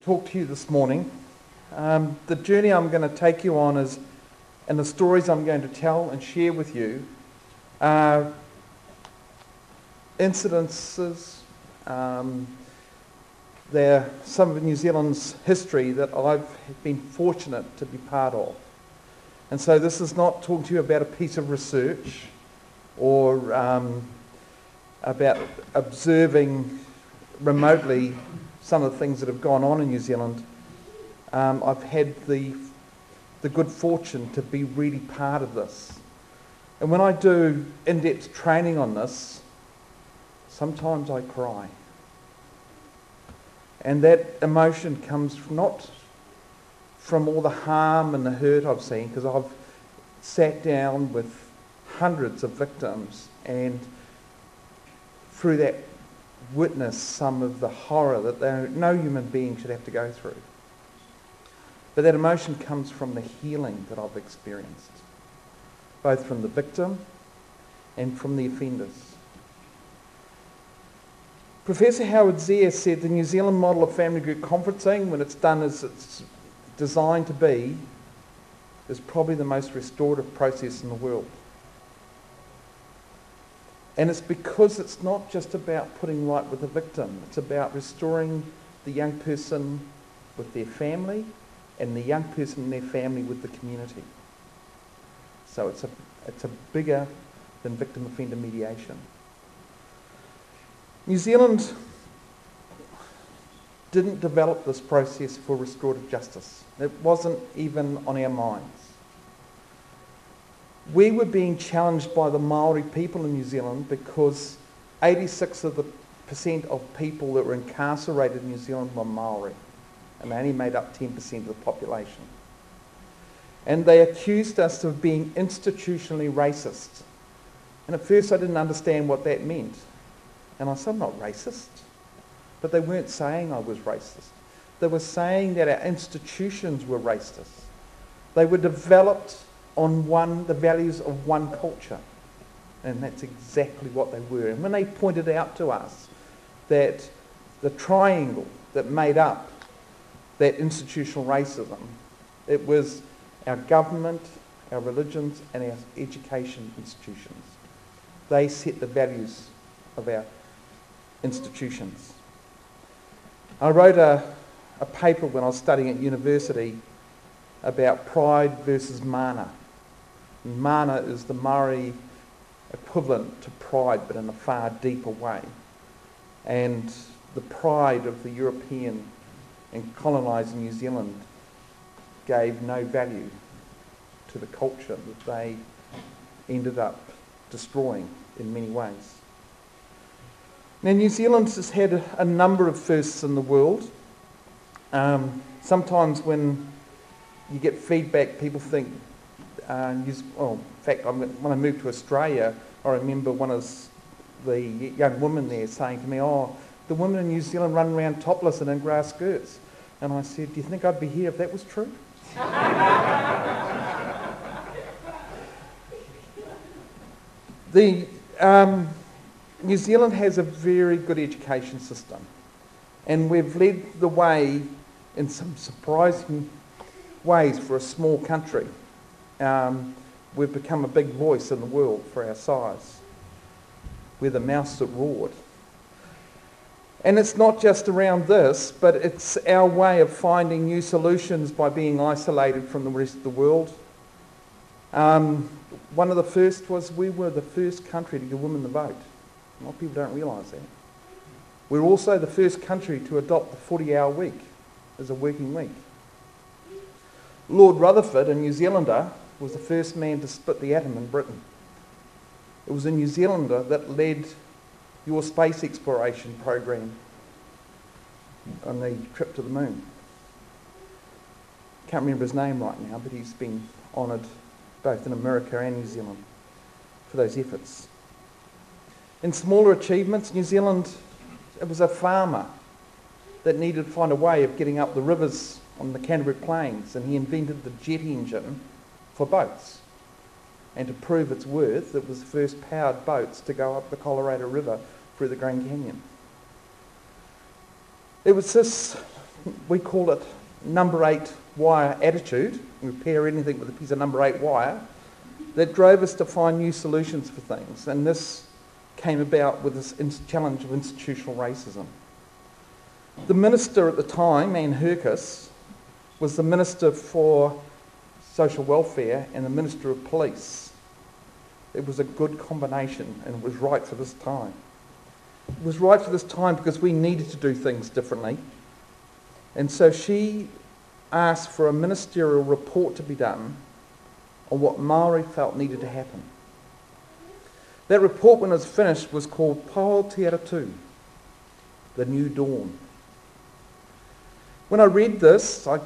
talk to you this morning. The journey I'm going to take you on is, and the stories I'm going to tell and share with you are incidences, they're some of New Zealand's history that I've been fortunate to be part of. And so this is not talking to you about a piece of research or about observing remotely some of the things that have gone on in New Zealand. I've had the good fortune to be really part of this. And when I do in-depth training on this, sometimes I cry. And that emotion comes not from all the harm and the hurt I've seen, because I've sat down with hundreds of victims and through that witness some of the horror that no human being should have to go through. But that emotion comes from the healing that I've experienced, both from the victim and from the offenders. Professor Howard Zare said the New Zealand model of family group conferencing, when it's done as it's designed to be, is probably the most restorative process in the world. And it's because it's not just about putting right with the victim, it's about restoring the young person with their family and the young person and their family with the community. So it's a bigger than victim-offender mediation. New Zealand didn't develop this process for restorative justice. It wasn't even on our minds. We were being challenged by the Maori people in New Zealand because 86% of people that were incarcerated in New Zealand were Maori, and they only made up 10% of the population. And they accused us of being institutionally racist. And at first I didn't understand what that meant. And I said, I'm not racist. But they weren't saying I was racist. They were saying that our institutions were racist. They were developed on the values of one culture. And that's exactly what they were. And when they pointed out to us that the triangle that made up that institutional racism, it was our government, our religions, and our education institutions. They set the values of our institutions. I wrote a paper when I was studying at university about pride versus mana. And mana is the Maori equivalent to pride, but in a far deeper way. And the pride of the European and colonising New Zealand gave no value to the culture that they ended up destroying in many ways. Now, New Zealand has had a number of firsts in the world. Sometimes when you get feedback, people think, in fact, when I moved to Australia, I remember one of the young women there saying to me, the women in New Zealand run around topless and in grass skirts. And I said, do you think I'd be here if that was true? New Zealand has a very good education system, and we've led the way in some surprising ways for a small country. We've become a big voice in the world for our size. We're the mouse that roared. And it's not just around this, but it's our way of finding new solutions by being isolated from the rest of the world. One of the first was we were the first country to give women the vote. A lot of people don't realise that. We're also the first country to adopt the 40-hour week as a working week. Lord Rutherford, a New Zealander, was the first man to split the atom in Britain. It was a New Zealander that led your space exploration program on the trip to the moon. Can't remember his name right now, but he's been honoured both in America and New Zealand for those efforts. In smaller achievements, New Zealand, it was a farmer that needed to find a way of getting up the rivers on the Canterbury Plains, and he invented the jet engine for boats. And to prove its worth, it was the first powered boats to go up the Colorado River through the Grand Canyon. It was this we call it number 8 wire attitude. We repair anything with a piece of number 8 wire that drove us to find new solutions for things. And this came about with this challenge of institutional racism. The minister at the time, Ann Herkis, was the Minister for Social Welfare and the Minister of Police. It was a good combination, and it was right for this time. It was right for this time because we needed to do things differently. And so she asked for a ministerial report to be done on what Māori felt needed to happen. That report, when it was finished, was called Pāo Te Aratu, The New Dawn. When I read this, I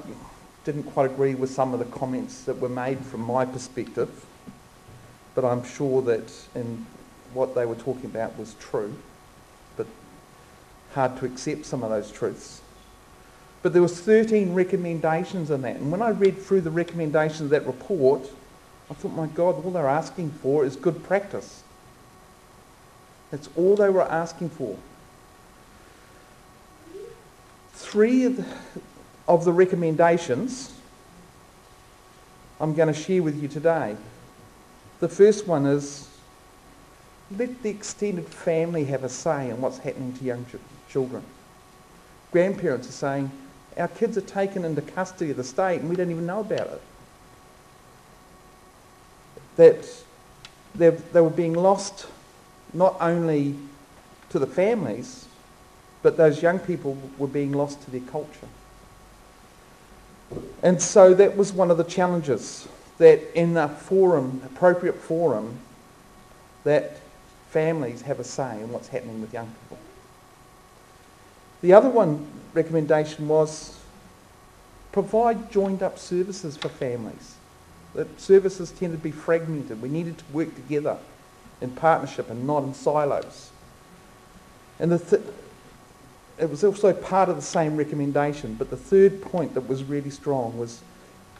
didn't quite agree with some of the comments that were made from my perspective, but I'm sure that in what they were talking about was true, but hard to accept some of those truths. But there was 13 recommendations in that, and when I read through the recommendations of that report, I thought, my God, all they're asking for is good practice. That's all they were asking for. 3 of the recommendations I'm going to share with you today. The first one is, let the extended family have a say in what's happening to young children. Grandparents are saying, our kids are taken into custody of the state and we don't even know about it. That they were being lost not only to the families, but those young people were being lost to their culture. And so that was one of the challenges, that in a forum, appropriate forum, that families have a say in what's happening with young people. The other recommendation was provide joined up services for families. That services tended to be fragmented. We needed to work together in partnership and not in silos. And it was also part of the same recommendation, but the third point that was really strong was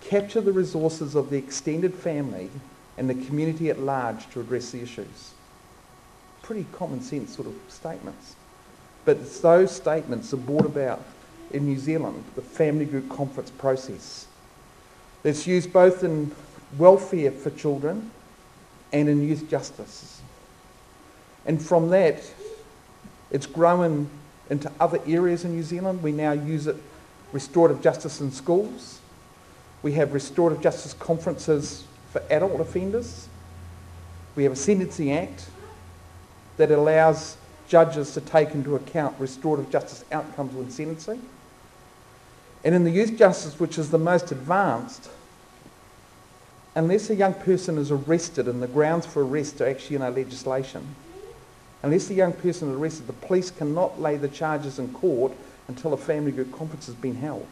capture the resources of the extended family and the community at large to address the issues. Pretty common sense sort of statements. But it's those statements that brought about in New Zealand the family group conference process. It's used both in welfare for children and in youth justice. And from that, it's grown into other areas in New Zealand. We now use it, restorative justice in schools. We have restorative justice conferences for adult offenders. We have a Sentencing Act that allows judges to take into account restorative justice outcomes when sentencing. And in the youth justice, which is the most advanced, unless a young person is arrested and the grounds for arrest are actually in our legislation, unless the young person is arrested, the police cannot lay the charges in court until a family group conference has been held.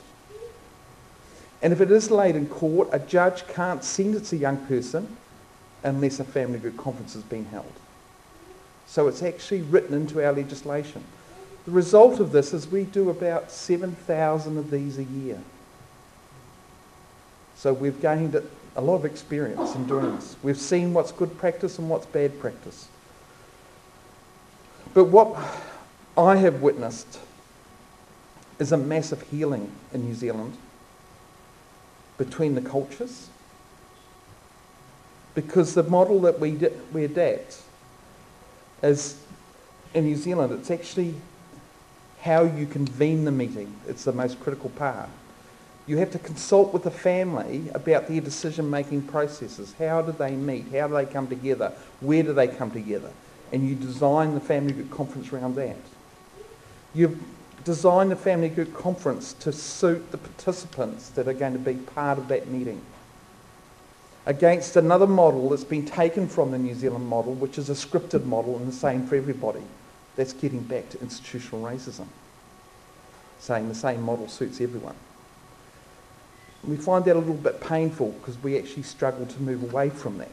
And if it is laid in court, a judge can't sentence a young person unless a family group conference has been held. So it's actually written into our legislation. The result of this is we do about 7,000 of these a year. So we've gained a lot of experience in doing this. We've seen what's good practice and what's bad practice. But what I have witnessed is a massive healing in New Zealand between the cultures, because the model that we adapt is, in New Zealand, it's actually how you convene the meeting. It's the most critical part. You have to consult with the family about their decision-making processes. How do they meet? How do they come together? Where do they come together? And you design the family group conference around that. You've designed the family group conference to suit the participants that are going to be part of that meeting, against another model that's been taken from the New Zealand model, which is a scripted model and the same for everybody. That's getting back to institutional racism, saying the same model suits everyone. We find that a little bit painful because we actually struggle to move away from that.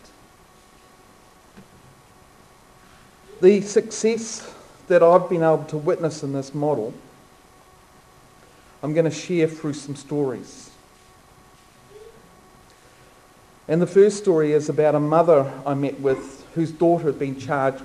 The success that I've been able to witness in this model, I'm going to share through some stories. And the first story is about a mother I met with whose daughter had been charged with